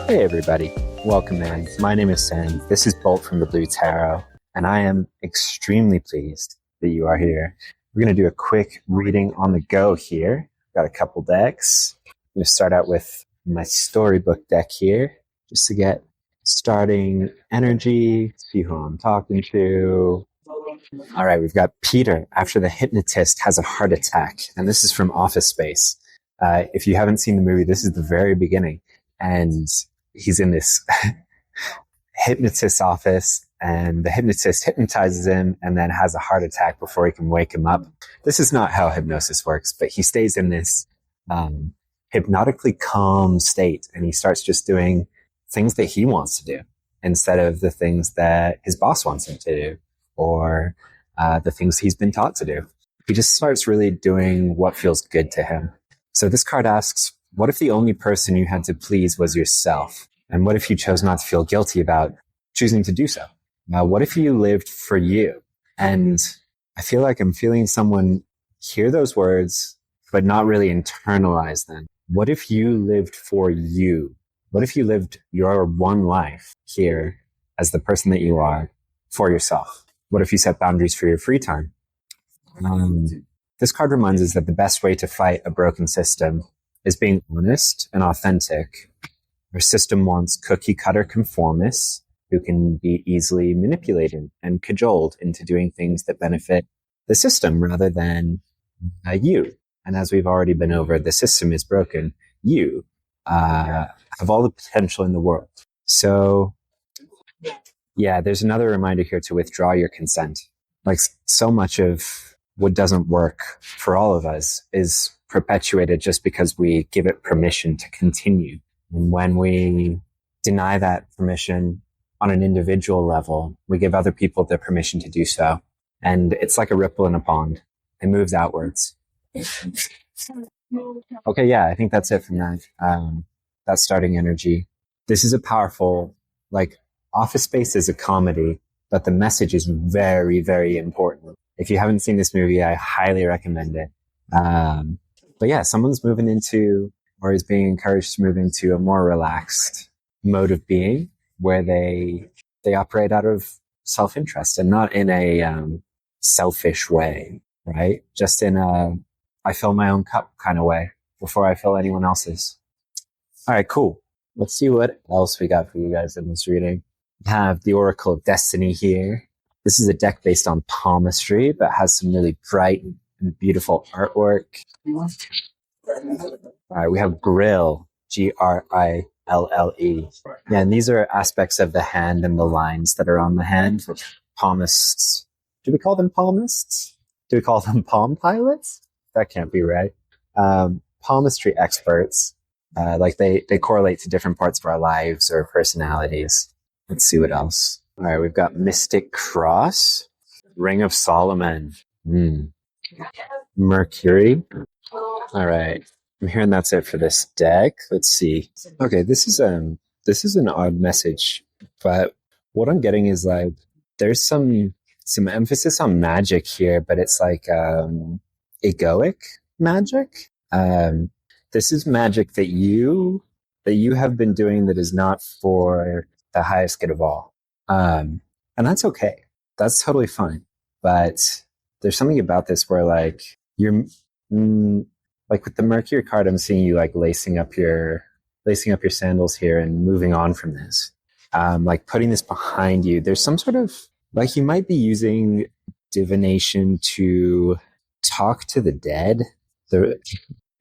Hey everybody, welcome in. My name is Sam. This is Bolt from the Blue Tarot, and I am extremely pleased that you are here. We're going to do a quick reading on the go here. Got a couple decks. I'm going to start out with my storybook deck here, just to get starting energy, see who I'm talking to. All right, we've got Peter after the hypnotist has a heart attack, and this is from Office Space. If you haven't seen the movie, this is the very beginning, and he's in this hypnotist's office, and the hypnotist hypnotizes him and then has a heart attack before he can wake him up. This is not how hypnosis works, but he stays in this hypnotically calm state, and he starts just doing things that he wants to do instead of the things that his boss wants him to do, or the things he's been taught to do. He just starts really doing what feels good to him. So this card asks, what if the only person you had to please was yourself? And what if you chose not to feel guilty about choosing to do so? Now, what if you lived for you? And I feel like I'm feeling someone hear those words, but not really internalize them. What if you lived for you? What if you lived your one life here as the person that you are for yourself? What if you set boundaries for your free time? This card reminds us that the best way to fight a broken system is being honest and authentic. Our system wants cookie-cutter conformists who can be easily manipulated and cajoled into doing things that benefit the system rather than you. And as we've already been over, the system is broken. You have all the potential in the world. So, yeah, there's another reminder here to withdraw your consent. Like, so much of what doesn't work for all of us is perpetuated just because we give it permission to continue. And when we deny that permission on an individual level, we give other people the permission to do so. And it's like a ripple in a pond. It moves outwards. Okay, yeah, I think that's it from that. That starting energy. This is a powerful, Office Space is a comedy, but the message is very, very important. If you haven't seen this movie, I highly recommend it. But yeah, someone's moving into, or is being encouraged to move into, a more relaxed mode of being where they operate out of self-interest and not in a selfish way, right? Just in a, I fill my own cup kind of way before I fill anyone else's. All right, cool. Let's see what else we got for you guys in this reading. We have the Oracle of Destiny here. This is a deck based on palmistry, but has some really bright and beautiful artwork. All right, we have Grille, Grille. Yeah, and these are aspects of the hand and the lines that are on the hand. Palmists. Do we call them palmists? Do we call them palm pilots? That can't be right. Palmistry experts, they correlate to different parts of our lives or personalities. Let's see what else. All right, we've got Mystic Cross, Ring of Solomon, Mercury. All right, I'm hearing that's it for this deck. Let's see. Okay, this is an odd message, but what I'm getting is there's some emphasis on magic here, but it's egoic magic. This is magic that you have been doing that is not for the highest good of all. And that's okay. That's totally fine. But there's something about this where you're, with the Mercury card, I'm seeing you lacing up your sandals here and moving on from this. Putting this behind you. There's some sort of, you might be using divination to talk to the dead.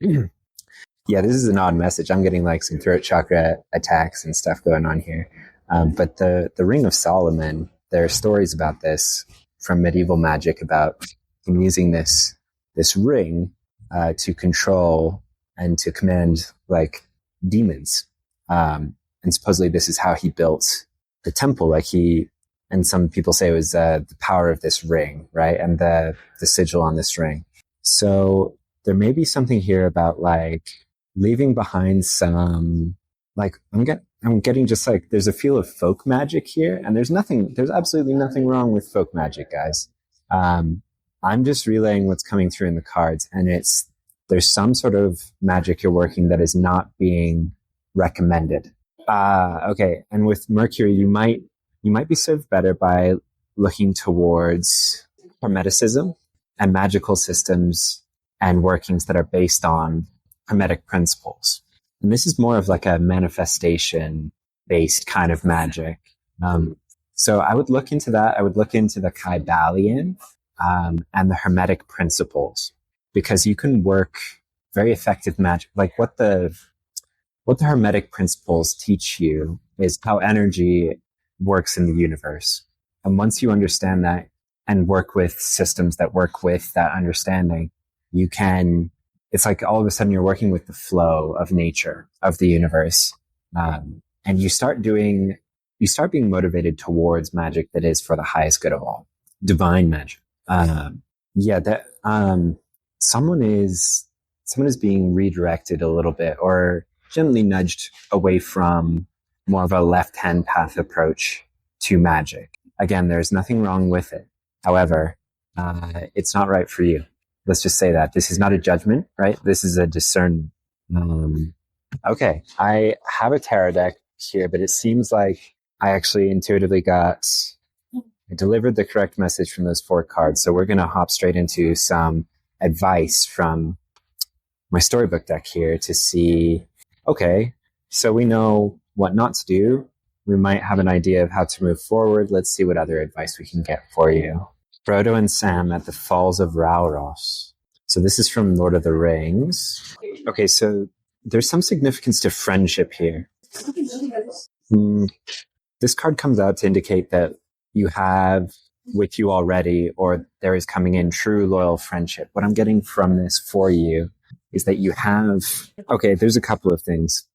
Yeah, this is an odd message. I'm getting some throat chakra attacks and stuff going on here. But the Ring of Solomon, there are stories about this from medieval magic about him using this ring to control and to command demons. And supposedly this is how he built the temple. And some people say it was the power of this ring, right? And the sigil on this ring. So there may be something here about leaving behind some, I'm getting just there's a feel of folk magic here, and there's absolutely nothing wrong with folk magic, guys. I'm just relaying what's coming through in the cards, and there's some sort of magic you're working that is not being recommended. Okay. And with Mercury, you might be served better by looking towards Hermeticism and magical systems and workings that are based on Hermetic principles. And this is more of like a manifestation based kind of magic. So I would look into that. I would look into the Kybalion and the Hermetic Principles, because you can work very effective magic. Like what the Hermetic Principles teach you is how energy works in the universe. And once you understand that and work with systems that work with that understanding, it's like all of a sudden you're working with the flow of nature, of the universe. And you start being motivated towards magic that is for the highest good of all, divine magic. Someone is being redirected a little bit, or gently nudged away from more of a left-hand path approach to magic. Again, there's nothing wrong with it. However, it's not right for you. Let's just say that. This is not a judgment, right? This is a discernment. Okay, I have a tarot deck here, but it seems like I actually intuitively I delivered the correct message from those 4 cards. So we're going to hop straight into some advice from my storybook deck here to see, okay, so we know what not to do. We might have an idea of how to move forward. Let's see what other advice we can get for you. Frodo and Sam at the Falls of Rauros. So this is from Lord of the Rings. Okay, so there's some significance to friendship here. This card comes out to indicate that you have with you already, or there is coming in, true loyal friendship. What I'm getting from this for you is that you have, okay, there's a couple of things.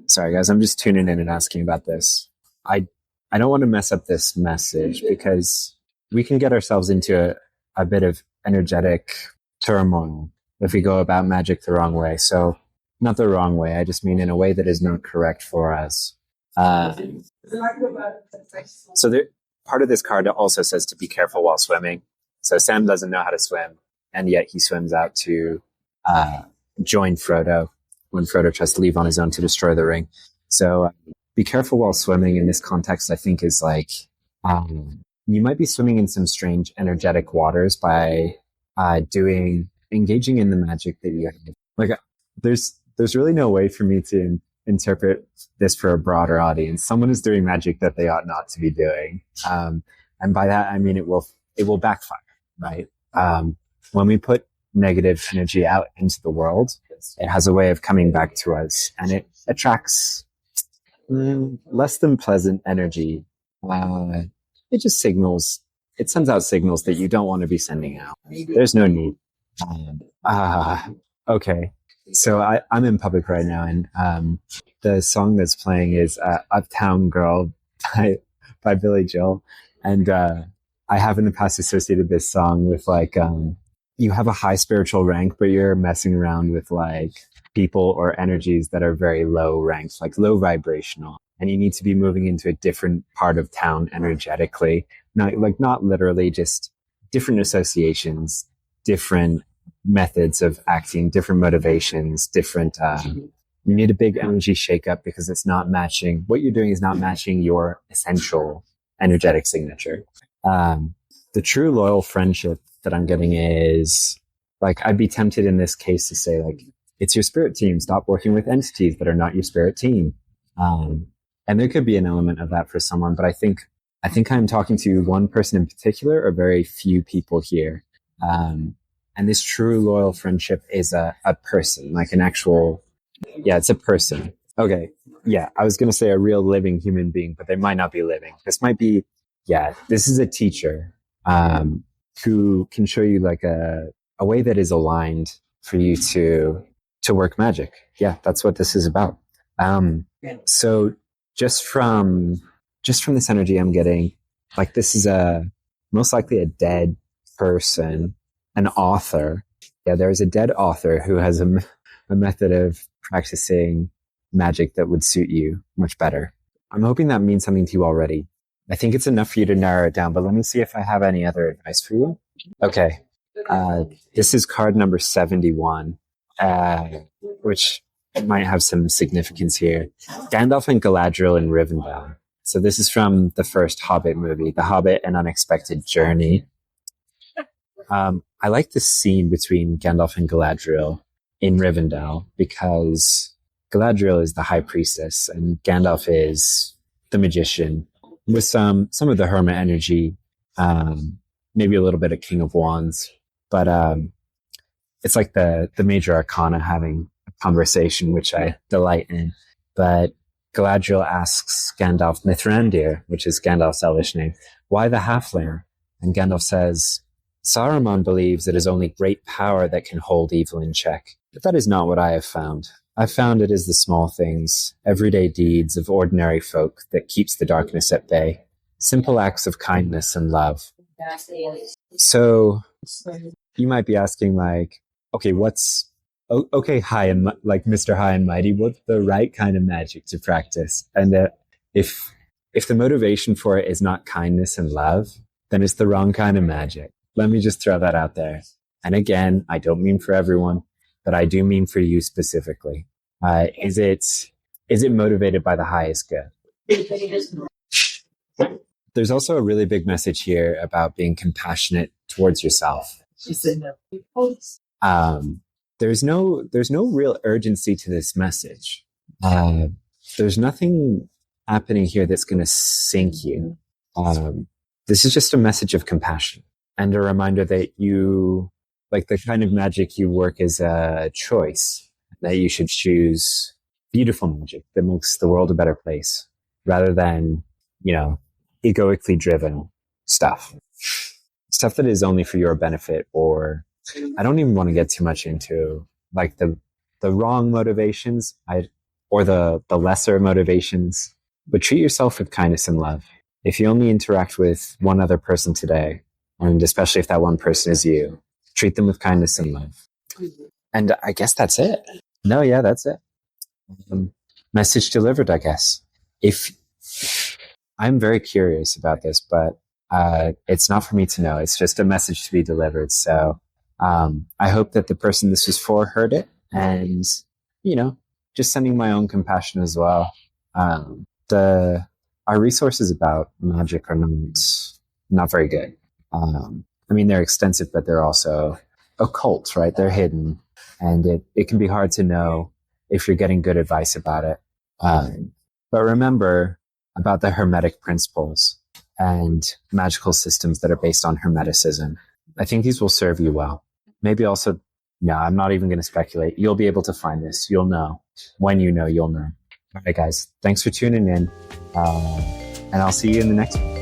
Sorry guys, I'm just tuning in and asking about this. I don't want to mess up this message, because we can get ourselves into a bit of energetic turmoil if we go about magic the wrong way. So not the wrong way, I just mean in a way that is not correct for us. So part of this card also says to be careful while swimming. So Sam doesn't know how to swim, and yet he swims out to join Frodo when Frodo tries to leave on his own to destroy the ring. So be careful while swimming in this context, I think, is like you might be swimming in some strange energetic waters by engaging in the magic that you have. Like there's really no way for me to interpret this for a broader audience. Someone is doing magic that they ought not to be doing. And by that, I mean, it will backfire, right? When we put negative energy out into the world, it has a way of coming back to us, and it attracts less than pleasant energy. It sends out signals that you don't want to be sending out. There's no need. Okay. So I'm in public right now, and the song that's playing is Uptown Girl by Billy Joel. And I have in the past associated this song with like, you have a high spiritual rank, but you're messing around with like people or energies that are very low ranked, like low vibrational. And you need to be moving into a different part of town energetically, not literally, just different associations, different methods of acting, different motivations, different, you need a big energy shakeup, because it's not matching, what you're doing is not matching your essential energetic signature. The true loyal friendship that I'm getting is, like, I'd be tempted in this case to say, like, it's your spirit team. Stop working with entities that are not your spirit team. And there could be an element of that for someone, but I think I'm talking to one person in particular, or very few people here. And this true loyal friendship is a person, like an actual, it's a person. Okay. Yeah. I was going to say a real living human being, but they might not be living. This might be, this is a teacher, who can show you like a way that is aligned for you to work magic. Yeah. That's what this is about. So just from this energy I'm getting, like, this is most likely a dead person, an author. Yeah, there is a dead author who has a method of practicing magic that would suit you much better. I'm hoping that means something to you already. I think it's enough for you to narrow it down, but let me see if I have any other advice for you. Okay. This is card number 71, which might have some significance here. Gandalf and Galadriel in Rivendell. So this is from the first Hobbit movie, The Hobbit: An Unexpected Journey. I like the scene between Gandalf and Galadriel in Rivendell because Galadriel is the high priestess and Gandalf is the magician with some of the hermit energy, maybe a little bit of King of Wands, but it's like the major arcana having a conversation, which I delight in. But Galadriel asks Gandalf Mithrandir, which is Gandalf's Elvish name, why the halfling? And Gandalf says, Saruman believes it is only great power that can hold evil in check. But that is not what I have found. I've found it is the small things, everyday deeds of ordinary folk that keeps the darkness at bay. Simple acts of kindness and love. So you might be asking, like, okay, high and like Mr. High and Mighty, what's the right kind of magic to practice? And if the motivation for it is not kindness and love, then it's the wrong kind of magic. Let me just throw that out there. And again, I don't mean for everyone, but I do mean for you specifically. Is it motivated by the highest good? There's also a really big message here about being compassionate towards yourself. There's no real urgency to this message. There's nothing happening here that's going to sink you. This is just a message of compassion and a reminder that you, like the kind of magic you work is a choice, that you should choose beautiful magic that makes the world a better place rather than, egoically driven stuff that is only for your benefit, or I don't even want to get too much into like the wrong motivations or the lesser motivations, but treat yourself with kindness and love. If you only interact with one other person today, and especially if that one person is you, treat them with kindness and love. And I guess that's it. No, yeah, that's it. Message delivered, I guess. I'm very curious about this, but it's not for me to know. It's just a message to be delivered. So I hope that the person this was for heard it, and, just sending my own compassion as well. Our resources about magic are not very good. They're extensive, but they're also occult, right? They're hidden, and it can be hard to know if you're getting good advice about it. But remember about the Hermetic Principles and magical systems that are based on Hermeticism. I think these will serve you well. Maybe also, no, I'm not even going to speculate. You'll be able to find this. You'll know. When you know, you'll know. All right, guys. Thanks for tuning in. And I'll see you in the next one.